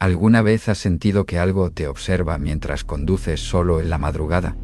¿Alguna vez has sentido que algo te observa mientras conduces solo en la madrugada?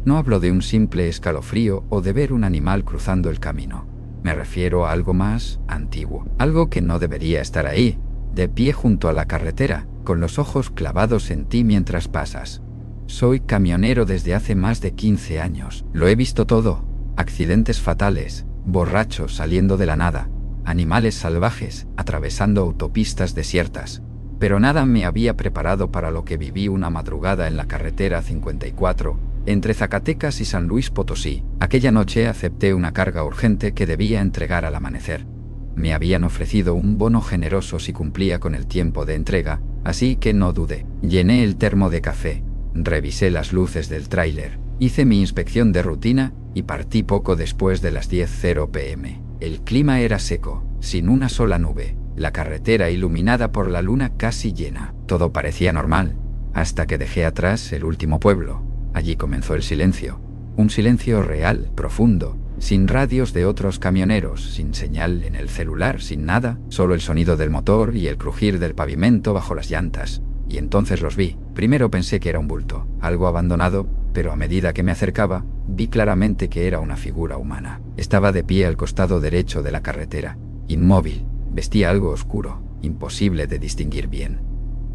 No hablo de un simple escalofrío o de ver un animal cruzando el camino. Me refiero a algo más antiguo, algo que no debería estar ahí, de pie junto a la carretera, con los ojos clavados en ti mientras pasas. Soy camionero desde hace más de 15 años. Lo he visto todo: accidentes fatales, borrachos saliendo de la nada, animales salvajes atravesando autopistas desiertas. Pero nada me había preparado para lo que viví una madrugada en la carretera 54, entre Zacatecas y San Luis Potosí. Aquella noche acepté una carga urgente que debía entregar al amanecer. Me habían ofrecido un bono generoso si cumplía con el tiempo de entrega, así que no dudé. Llené el termo de café, revisé las luces del tráiler, hice mi inspección de rutina y partí poco después de las 10:00 p.m. El clima era seco, sin una sola nube. La carretera iluminada por la luna casi llena. Todo parecía normal, hasta que dejé atrás el último pueblo. Allí comenzó el silencio. Un silencio real, profundo, sin radios de otros camioneros, sin señal en el celular, sin nada, solo el sonido del motor y el crujir del pavimento bajo las llantas. Y entonces los vi. Primero pensé que era un bulto, algo abandonado, pero a medida que me acercaba, vi claramente que era una figura humana. Estaba de pie al costado derecho de la carretera, inmóvil. Vestía algo oscuro, imposible de distinguir bien.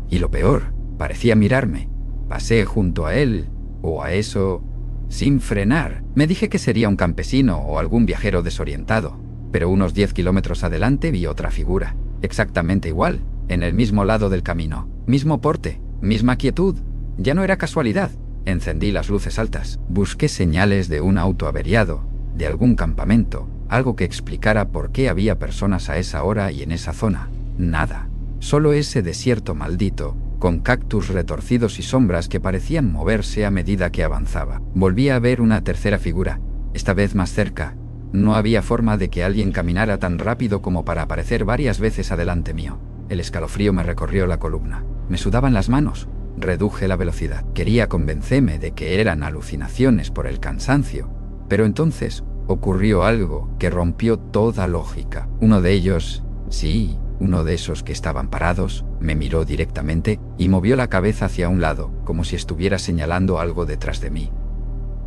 Y lo peor, parecía mirarme. Pasé junto a él, o a eso, sin frenar. Me dije que sería un campesino o algún viajero desorientado, pero unos 10 kilómetros adelante vi otra figura, exactamente igual, en el mismo lado del camino, mismo porte, misma quietud. Ya no era casualidad. Encendí las luces altas, busqué señales de un auto averiado, de algún campamento, algo que explicara por qué había personas a esa hora y en esa zona. Nada. Solo ese desierto maldito, con cactus retorcidos y sombras que parecían moverse a medida que avanzaba. Volví a ver una tercera figura, esta vez más cerca. No había forma de que alguien caminara tan rápido como para aparecer varias veces adelante mío. El escalofrío me recorrió la columna. Me sudaban las manos. Reduje la velocidad. Quería convencerme de que eran alucinaciones por el cansancio. Pero entonces ocurrió algo que rompió toda lógica. Uno de ellos, sí, uno de esos que estaban parados, me miró directamente y movió la cabeza hacia un lado, como si estuviera señalando algo detrás de mí.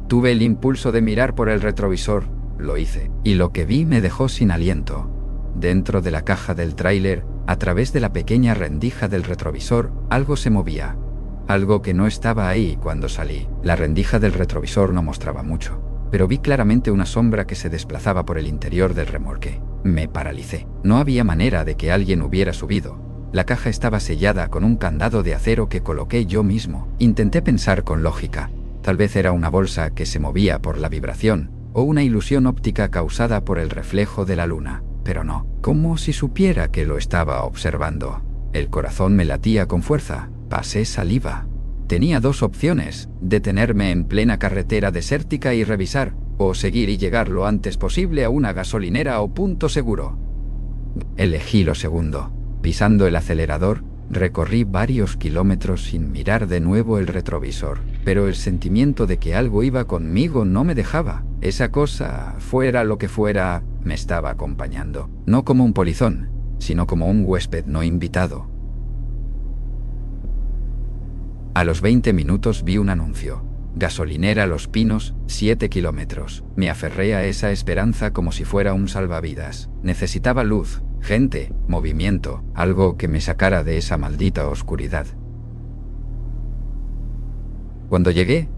Tuve el impulso de mirar por el retrovisor, lo hice, y lo que vi me dejó sin aliento. Dentro de la caja del tráiler, a través de la pequeña rendija del retrovisor, algo se movía. Algo que no estaba ahí cuando salí. La rendija del retrovisor no mostraba mucho, pero vi claramente una sombra que se desplazaba por el interior del remolque. Me paralicé. No había manera de que alguien hubiera subido. La caja estaba sellada con un candado de acero que coloqué yo mismo. Intenté pensar con lógica. Tal vez era una bolsa que se movía por la vibración, o una ilusión óptica causada por el reflejo de la luna. Pero no, como si supiera que lo estaba observando. El corazón me latía con fuerza. Pasé saliva. Tenía dos opciones: detenerme en plena carretera desértica y revisar, o seguir y llegar lo antes posible a una gasolinera o punto seguro. Elegí lo segundo. Pisando el acelerador, recorrí varios kilómetros sin mirar de nuevo el retrovisor, pero el sentimiento de que algo iba conmigo no me dejaba. Esa cosa, fuera lo que fuera, me estaba acompañando, no como un polizón, sino como un huésped no invitado. A los 20 minutos vi un anuncio. Gasolinera Los Pinos, 7 kilómetros. Me aferré a esa esperanza como si fuera un salvavidas. Necesitaba luz, gente, movimiento, algo que me sacara de esa maldita oscuridad. Cuando llegué,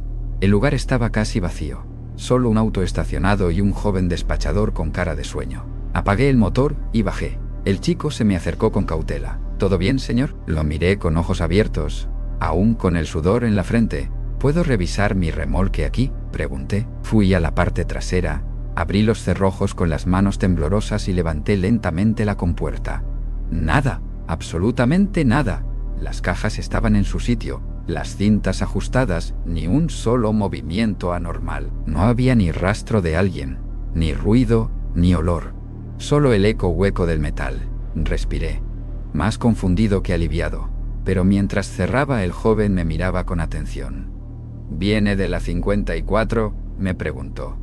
el lugar estaba casi vacío. Solo un auto estacionado y un joven despachador con cara de sueño. Apagué el motor y bajé. El chico se me acercó con cautela. ¿Todo bien, señor? Lo miré con ojos abiertos, aún con el sudor en la frente. ¿Puedo revisar mi remolque aquí?, pregunté. Fui a la parte trasera, abrí los cerrojos con las manos temblorosas y levanté lentamente la compuerta. Nada, absolutamente nada. Las cajas estaban en su sitio, las cintas ajustadas, ni un solo movimiento anormal. No había ni rastro de alguien, ni ruido, ni olor. Solo el eco hueco del metal. Respiré, más confundido que aliviado. Pero mientras cerraba, el joven me miraba con atención. ¿Viene de la 54? Me preguntó.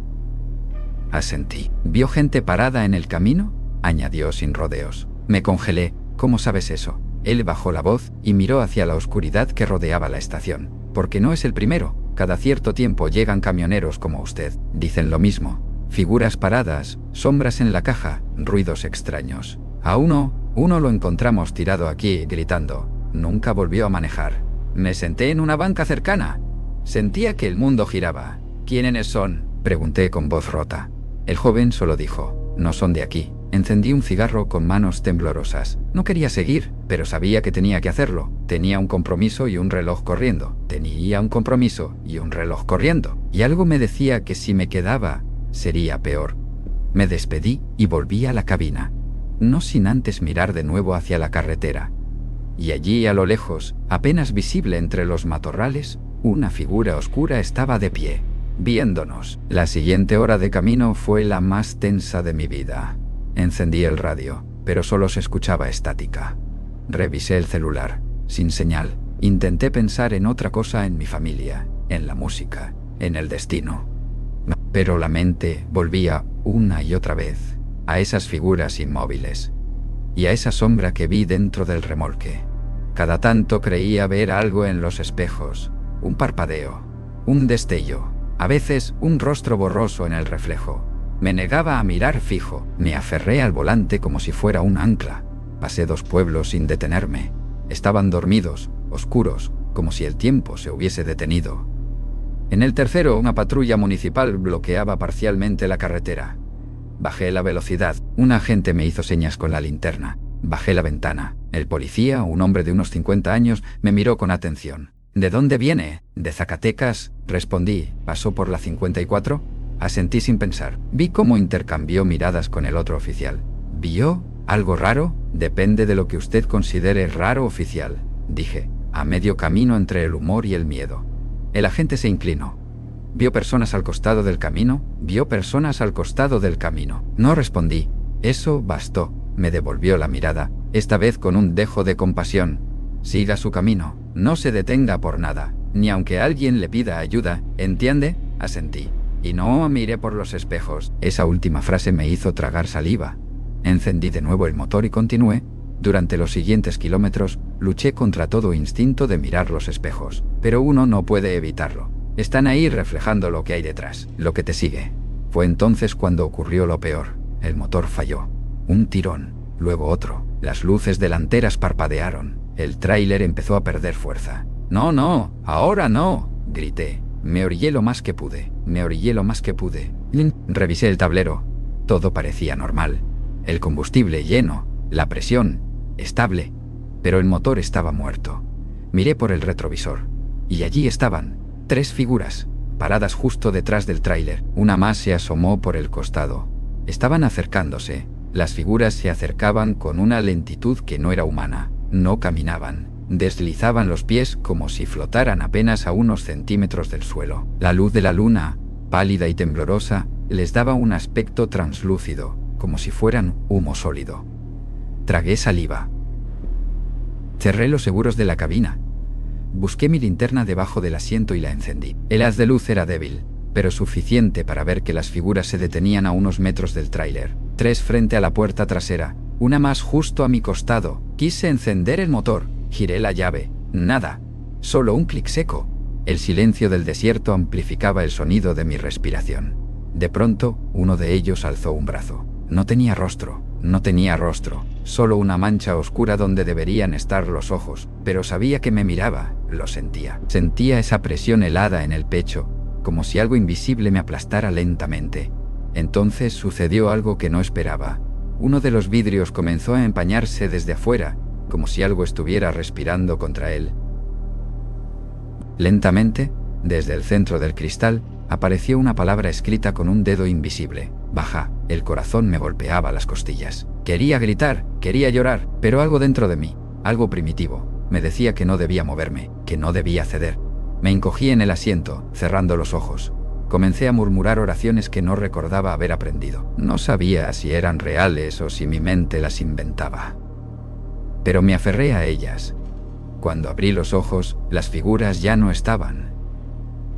Asentí. ¿Vio gente parada en el camino?, añadió sin rodeos. Me congelé. ¿Cómo sabes eso? Él bajó la voz y miró hacia la oscuridad que rodeaba la estación. Porque no es el primero. Cada cierto tiempo llegan camioneros como usted. Dicen lo mismo. Figuras paradas, sombras en la caja, ruidos extraños. A uno lo encontramos tirado aquí, gritando. Nunca volvió a manejar. Me senté en una banca cercana. Sentía que el mundo giraba. ¿Quiénes son?, pregunté con voz rota. El joven solo dijo, no son de aquí. Encendí un cigarro con manos temblorosas. No quería seguir, pero sabía que tenía que hacerlo. Tenía un compromiso y un reloj corriendo. Tenía un compromiso y un reloj corriendo. Y algo me decía que si me quedaba, sería peor. Me despedí y volví a la cabina. No sin antes mirar de nuevo hacia la carretera. Y allí a lo lejos, apenas visible entre los matorrales, una figura oscura estaba de pie, viéndonos. La siguiente hora de camino fue la más tensa de mi vida. Encendí el radio, pero solo se escuchaba estática. Revisé el celular, sin señal. Intenté pensar en otra cosa, en mi familia, en la música, en el destino. Pero la mente volvía una y otra vez a esas figuras inmóviles y a esa sombra que vi dentro del remolque. Cada tanto creía ver algo en los espejos, un parpadeo, un destello, a veces un rostro borroso en el reflejo. Me negaba a mirar fijo, me aferré al volante como si fuera un ancla. Pasé 2 pueblos sin detenerme. Estaban dormidos, oscuros, como si el tiempo se hubiese detenido. En el tercero, una patrulla municipal bloqueaba parcialmente la carretera. Bajé la velocidad. Un agente me hizo señas con la linterna. Bajé la ventana. El policía, un hombre de unos 50 años, me miró con atención. ¿De dónde viene? De Zacatecas, respondí. ¿Pasó por la 54? Asentí sin pensar. Vi cómo intercambió miradas con el otro oficial. ¿Vio algo raro? Depende de lo que usted considere raro, oficial, dije, a medio camino entre el humor y el miedo. El agente se inclinó. ¿Vio personas al costado del camino? ¿Vio personas al costado del camino? No respondí. Eso bastó. Me devolvió la mirada, esta vez con un dejo de compasión. Siga su camino. No se detenga por nada, ni aunque alguien le pida ayuda, ¿entiende? Asentí. Y no miré por los espejos. Esa última frase me hizo tragar saliva. Encendí de nuevo el motor y continué. Durante los siguientes kilómetros, luché contra todo instinto de mirar los espejos. Pero uno no puede evitarlo. Están ahí reflejando lo que hay detrás, lo que te sigue. Fue entonces cuando ocurrió lo peor. El motor falló. Un tirón, luego otro. Las luces delanteras parpadearon. El tráiler empezó a perder fuerza. «No, no, ahora no», grité. Me orillé lo más que pude. Revisé el tablero. Todo parecía normal. El combustible lleno, la presión estable, pero el motor estaba muerto. Miré por el retrovisor, y allí estaban, 3 figuras, paradas justo detrás del tráiler. Una más se asomó por el costado. Estaban acercándose. Las figuras se acercaban con una lentitud que no era humana. No caminaban. Deslizaban los pies como si flotaran apenas a unos centímetros del suelo. La luz de la luna, pálida y temblorosa, les daba un aspecto translúcido, como si fueran humo sólido. Tragué saliva. Cerré los seguros de la cabina. Busqué mi linterna debajo del asiento y la encendí. El haz de luz era débil, pero suficiente para ver que las figuras se detenían a unos metros del tráiler. 3 frente a la puerta trasera, una más justo a mi costado. Quise encender el motor. Giré la llave. Nada. Solo un clic seco. El silencio del desierto amplificaba el sonido de mi respiración. De pronto, uno de ellos alzó un brazo. No tenía rostro, solo una mancha oscura donde deberían estar los ojos, pero sabía que me miraba, lo sentía. Sentía esa presión helada en el pecho, como si algo invisible me aplastara lentamente. Entonces sucedió algo que no esperaba. Uno de los vidrios comenzó a empañarse desde afuera, como si algo estuviera respirando contra él. Lentamente, desde el centro del cristal, apareció una palabra escrita con un dedo invisible. Baja. El corazón me golpeaba las costillas. Quería gritar, quería llorar, pero algo dentro de mí, algo primitivo, me decía que no debía moverme, que no debía ceder. Me encogí en el asiento, cerrando los ojos. Comencé a murmurar oraciones que no recordaba haber aprendido. No sabía si eran reales o si mi mente las inventaba. Pero me aferré a ellas. Cuando abrí los ojos, las figuras ya no estaban.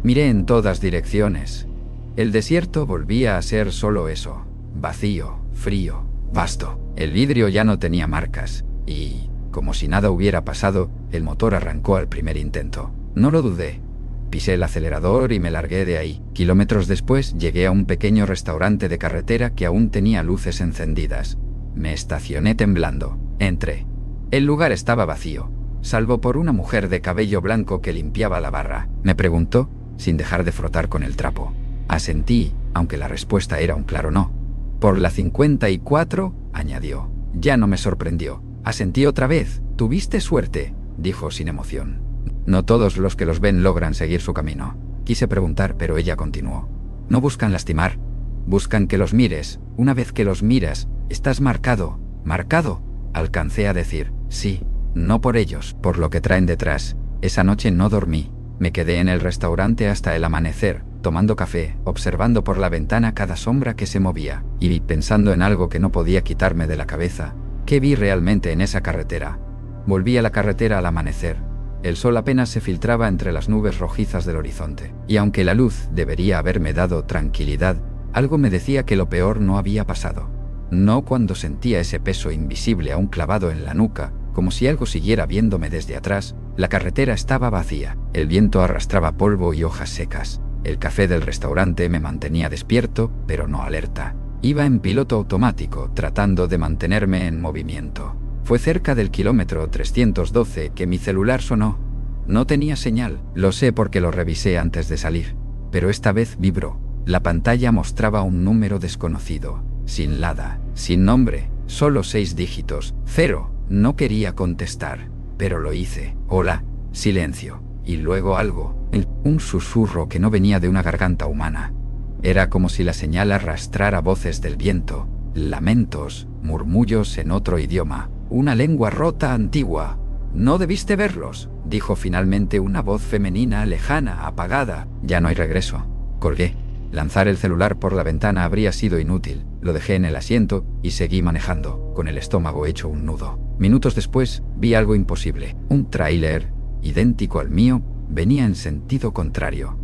Miré en todas direcciones. El desierto volvía a ser solo eso, vacío, frío, vasto. El vidrio ya no tenía marcas, y Como si nada hubiera pasado, el motor arrancó al primer intento. No lo dudé. Pisé el acelerador y me largué de ahí. Kilómetros después llegué a un pequeño restaurante de carretera que aún tenía luces encendidas. Me estacioné temblando. Entré. El lugar estaba vacío, salvo por una mujer de cabello blanco que limpiaba la barra. Me preguntó, sin dejar de frotar con el trapo. Asentí, aunque la respuesta era un claro no. «Por la 54», añadió. Ya no me sorprendió. Asentí otra vez. «Tuviste suerte», dijo sin emoción. «No todos los que los ven logran seguir su camino». Quise preguntar, pero ella continuó. «No buscan lastimar. Buscan que los mires. Una vez que los miras, estás marcado». «¿Marcado?», alcancé a decir. «Sí, no por ellos, por lo que traen detrás». Esa noche no dormí. Me quedé en el restaurante hasta el amanecer, tomando café, observando por la ventana cada sombra que se movía, y pensando en algo que no podía quitarme de la cabeza. ¿Qué vi realmente en esa carretera? Volví a la carretera al amanecer. El sol apenas se filtraba entre las nubes rojizas del horizonte, y aunque la luz debería haberme dado tranquilidad, algo me decía que lo peor no había pasado. No cuando sentía ese peso invisible aún clavado en la nuca, como si algo siguiera viéndome desde atrás. La carretera estaba vacía, el viento arrastraba polvo y hojas secas. El café del restaurante me mantenía despierto, pero no alerta. Iba en piloto automático, tratando de mantenerme en movimiento. Fue cerca del kilómetro 312 que mi celular sonó. No tenía señal, lo sé porque lo revisé antes de salir. Pero esta vez vibró. La pantalla mostraba un número desconocido, sin nada, sin nombre, solo 6 dígitos. 0. No quería contestar, pero lo hice. «Hola». Silencio. Y luego algo. Un susurro que no venía de una garganta humana. Era como si la señal arrastrara voces del viento, lamentos, murmullos en otro idioma, una lengua rota antigua. «No debiste verlos», dijo finalmente una voz femenina lejana, apagada. «Ya no hay regreso». Colgué. Lanzar el celular por la ventana habría sido inútil. Lo dejé en el asiento y seguí manejando, con el estómago hecho un nudo. Minutos después, vi algo imposible. Un tráiler, idéntico al mío, venía en sentido contrario.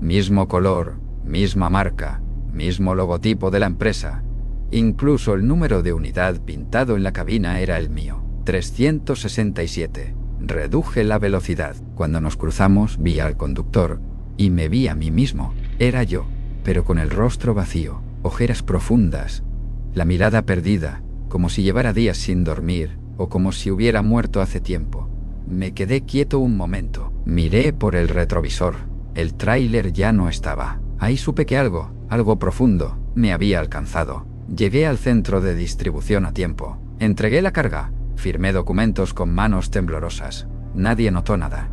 Mismo color, misma marca, mismo logotipo de la empresa. Incluso el número de unidad pintado en la cabina era el mío. 367. Reduje la velocidad. Cuando nos cruzamos, vi al conductor y me vi a mí mismo. Era yo, pero con el rostro vacío, ojeras profundas, la mirada perdida, como si llevara días sin dormir o como si hubiera muerto hace tiempo. Me quedé quieto un momento. Miré por el retrovisor. El tráiler ya no estaba. Ahí supe que algo profundo, me había alcanzado. Llegué al centro de distribución a tiempo. Entregué la carga. Firmé documentos con manos temblorosas. Nadie notó nada.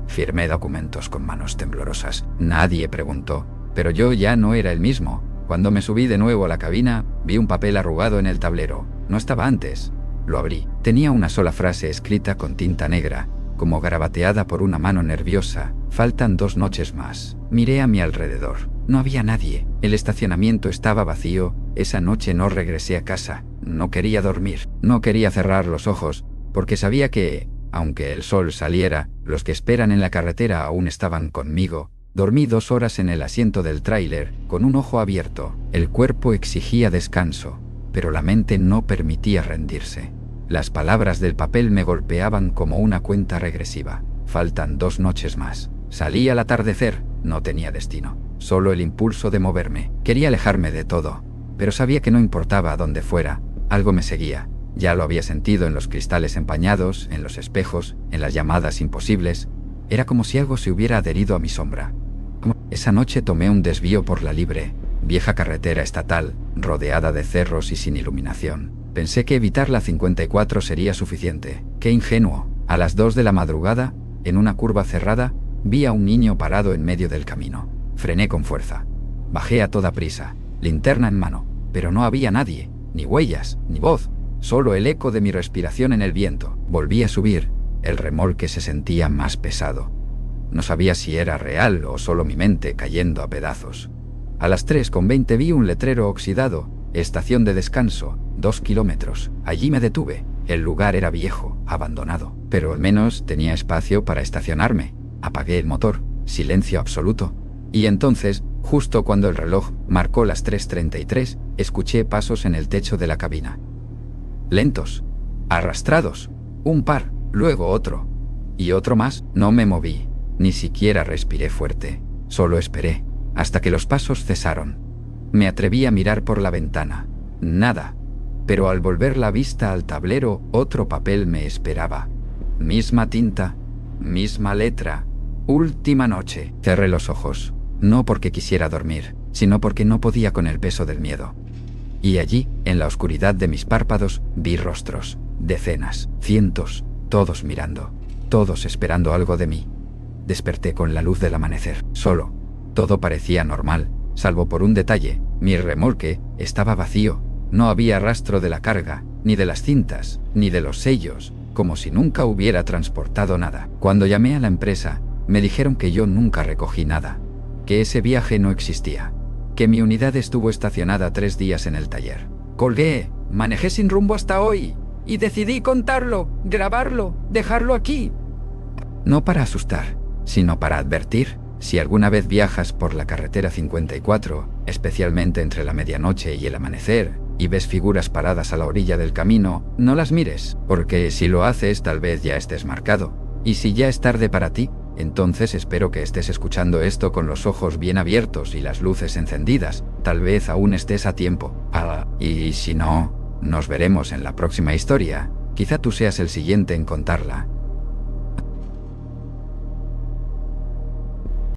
Firmé documentos con manos temblorosas. Nadie preguntó. Pero yo ya no era el mismo. Cuando me subí de nuevo a la cabina, vi un papel arrugado en el tablero. No estaba antes. Lo abrí. Tenía una sola frase escrita con tinta negra, como garabateada por una mano nerviosa. «Faltan 2 noches más». Miré a mi alrededor. No había nadie. El estacionamiento estaba vacío. Esa noche no regresé a casa. No quería dormir. No quería cerrar los ojos, porque sabía que, aunque el sol saliera, los que esperan en la carretera aún estaban conmigo. Dormí 2 horas en el asiento del tráiler, con un ojo abierto. El cuerpo exigía descanso, pero la mente no permitía rendirse. Las palabras del papel me golpeaban como una cuenta regresiva. Faltan 2 noches más. Salí al atardecer. No tenía destino, solo el impulso de moverme. Quería alejarme de todo, pero sabía que no importaba a dónde fuera. Algo me seguía. Ya lo había sentido en los cristales empañados, en los espejos, en las llamadas imposibles. Era como si algo se hubiera adherido a mi sombra. Esa noche tomé un desvío por la libre, vieja carretera estatal, rodeada de cerros y sin iluminación. Pensé que evitar la 54 sería suficiente. ¡Qué ingenuo! A las 2 de la madrugada, en una curva cerrada, vi a un niño parado en medio del camino. Frené con fuerza. Bajé a toda prisa, linterna en mano, pero no había nadie, ni huellas, ni voz. Solo el eco de mi respiración en el viento. Volví a subir. El remolque se sentía más pesado. No sabía si era real o solo mi mente cayendo a pedazos. A las 3:20 vi un letrero oxidado. Estación de descanso, 2 kilómetros. Allí me detuve. El lugar era viejo, abandonado, pero al menos tenía espacio para estacionarme. Apagué el motor. Silencio absoluto. Y entonces, justo cuando el reloj marcó las 3:33, escuché pasos en el techo de la cabina. Lentos, arrastrados, Un par, luego otro. Y otro más. No me moví. Ni siquiera respiré fuerte. Solo esperé, hasta que los pasos cesaron. Me atreví a mirar por la ventana. Nada. Pero al volver la vista al tablero, otro papel me esperaba. Misma tinta, misma letra. Última noche. Cerré los ojos. No porque quisiera dormir, sino porque no podía con el peso del miedo. Y allí, en la oscuridad de mis párpados, vi rostros. Decenas, cientos, todos mirando. Todos esperando algo de mí. Desperté con la luz del amanecer. Solo. Todo parecía normal, salvo por un detalle. Mi remolque estaba vacío. No había rastro de la carga, ni de las cintas, ni de los sellos, como si nunca hubiera transportado nada. Cuando llamé a la empresa, me dijeron que yo nunca recogí nada, que ese viaje no existía, que mi unidad estuvo estacionada 3 días en el taller. Colgué, manejé sin rumbo hasta hoy, y decidí contarlo, grabarlo, dejarlo aquí. No para asustar, sino para advertir. Si alguna vez viajas por la carretera 54, especialmente entre la medianoche y el amanecer, y ves figuras paradas a la orilla del camino, no las mires, porque si lo haces tal vez ya estés marcado. Y si ya es tarde para ti, entonces espero que estés escuchando esto con los ojos bien abiertos y las luces encendidas. Tal vez aún estés a tiempo. Y si no, nos veremos en la próxima historia. Quizá tú seas el siguiente en contarla.